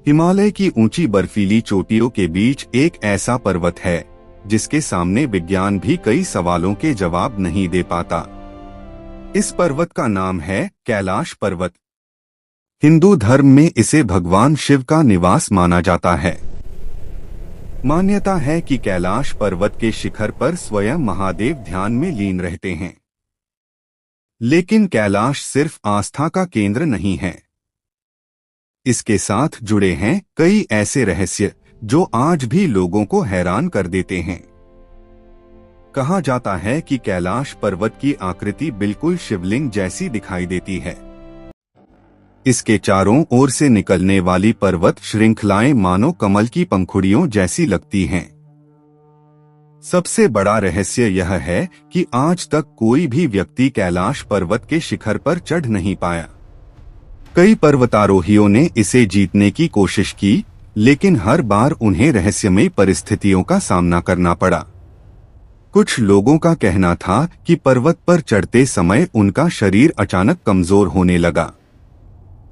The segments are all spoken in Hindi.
हिमालय की ऊंची बर्फीली चोटियों के बीच एक ऐसा पर्वत है जिसके सामने विज्ञान भी कई सवालों के जवाब नहीं दे पाता। इस पर्वत का नाम है कैलाश पर्वत। हिंदू धर्म में इसे भगवान शिव का निवास माना जाता है। मान्यता है कि कैलाश पर्वत के शिखर पर स्वयं महादेव ध्यान में लीन रहते हैं। लेकिन कैलाश सिर्फ आस्था का केंद्र नहीं है। इसके साथ जुड़े हैं कई ऐसे रहस्य जो आज भी लोगों को हैरान कर देते हैं। कहा जाता है कि कैलाश पर्वत की आकृति बिल्कुल शिवलिंग जैसी दिखाई देती है। इसके चारों ओर से निकलने वाली पर्वत श्रृंखलाएं मानो कमल की पंखुड़ियों जैसी लगती हैं। सबसे बड़ा रहस्य यह है कि आज तक कोई भी व्यक्ति कैलाश पर्वत के शिखर पर चढ़ नहीं पाया। कई पर्वतारोहियों ने इसे जीतने की कोशिश की, लेकिन हर बार उन्हें रहस्यमयी परिस्थितियों का सामना करना पड़ा। कुछ लोगों का कहना था कि पर्वत पर चढ़ते समय उनका शरीर अचानक कमजोर होने लगा।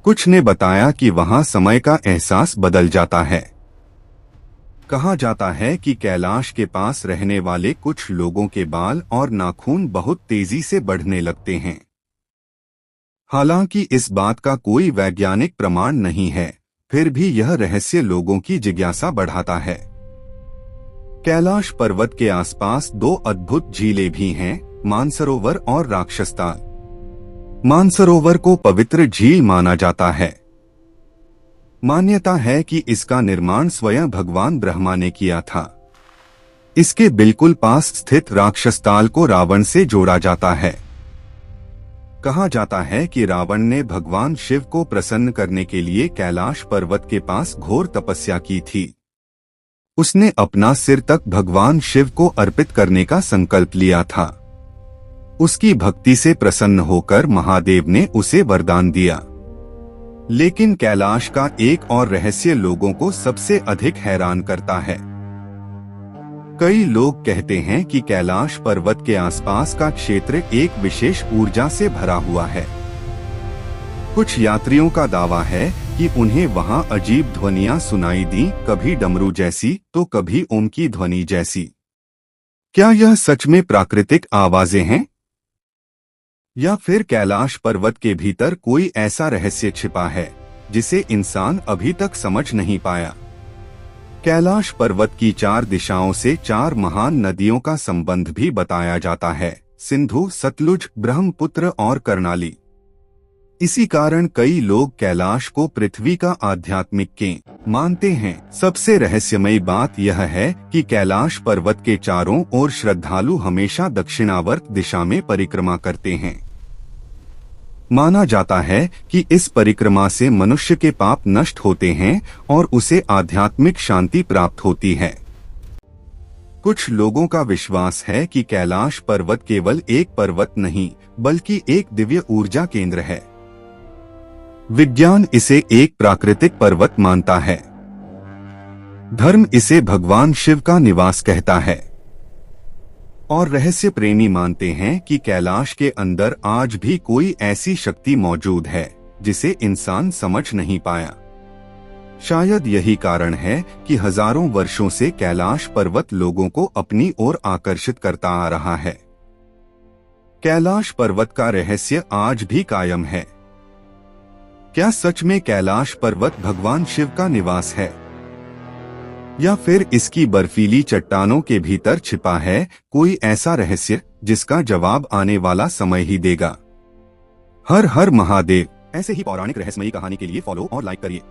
कुछ ने बताया कि वहां समय का एहसास बदल जाता है। कहा जाता है कि कैलाश के पास रहने वाले कुछ लोगों के बाल और नाखून बहुत तेजी से बढ़ने लगते हैं। हालांकि इस बात का कोई वैज्ञानिक प्रमाण नहीं है, फिर भी यह रहस्य लोगों की जिज्ञासा बढ़ाता है। कैलाश पर्वत के आसपास दो अद्भुत झीलें भी हैं, मानसरोवर और राक्षसताल। मानसरोवर को पवित्र झील माना जाता है। मान्यता है कि इसका निर्माण स्वयं भगवान ब्रह्मा ने किया था। इसके बिल्कुल पास स्थित राक्षसताल को रावण से जोड़ा जाता है। कहा जाता है कि रावण ने भगवान शिव को प्रसन्न करने के लिए कैलाश पर्वत के पास घोर तपस्या की थी। उसने अपना सिर तक भगवान शिव को अर्पित करने का संकल्प लिया था। उसकी भक्ति से प्रसन्न होकर महादेव ने उसे वरदान दिया। लेकिन कैलाश का एक और रहस्य लोगों को सबसे अधिक हैरान करता है। कई लोग कहते हैं कि कैलाश पर्वत के आसपास का क्षेत्र एक विशेष ऊर्जा से भरा हुआ है। कुछ यात्रियों का दावा है कि उन्हें वहां अजीब ध्वनियां सुनाई दी, कभी डमरू जैसी तो कभी ओम की ध्वनि जैसी। क्या यह सच में प्राकृतिक आवाजें हैं, या फिर कैलाश पर्वत के भीतर कोई ऐसा रहस्य छिपा है जिसे इंसान अभी तक समझ नहीं पाया? कैलाश पर्वत की 4 दिशाओं से 4 महान नदियों का संबंध भी बताया जाता है, सिंधु, सतलुज, ब्रह्मपुत्र और कर्णाली। इसी कारण कई लोग कैलाश को पृथ्वी का आध्यात्मिक केंद्र मानते हैं। सबसे रहस्यमयी बात यह है कि कैलाश पर्वत के चारों ओर श्रद्धालु हमेशा दक्षिणावर्त दिशा में परिक्रमा करते हैं। माना जाता है कि इस परिक्रमा से मनुष्य के पाप नष्ट होते हैं और उसे आध्यात्मिक शांति प्राप्त होती है। कुछ लोगों का विश्वास है कि कैलाश पर्वत केवल एक पर्वत नहीं, बल्कि एक दिव्य ऊर्जा केंद्र है। विज्ञान इसे एक प्राकृतिक पर्वत मानता है। धर्म इसे भगवान शिव का निवास कहता है। और रहस्य प्रेमी मानते हैं कि कैलाश के अंदर आज भी कोई ऐसी शक्ति मौजूद है जिसे इंसान समझ नहीं पाया। शायद यही कारण है कि हजारों वर्षों से कैलाश पर्वत लोगों को अपनी ओर आकर्षित करता आ रहा है। कैलाश पर्वत का रहस्य आज भी कायम है। क्या सच में कैलाश पर्वत भगवान शिव का निवास है, या फिर इसकी बर्फीली चट्टानों के भीतर छिपा है कोई ऐसा रहस्य जिसका जवाब आने वाला समय ही देगा? हर हर महादेव। ऐसे ही पौराणिक रहस्यमयी कहानी के लिए फॉलो और लाइक करिए।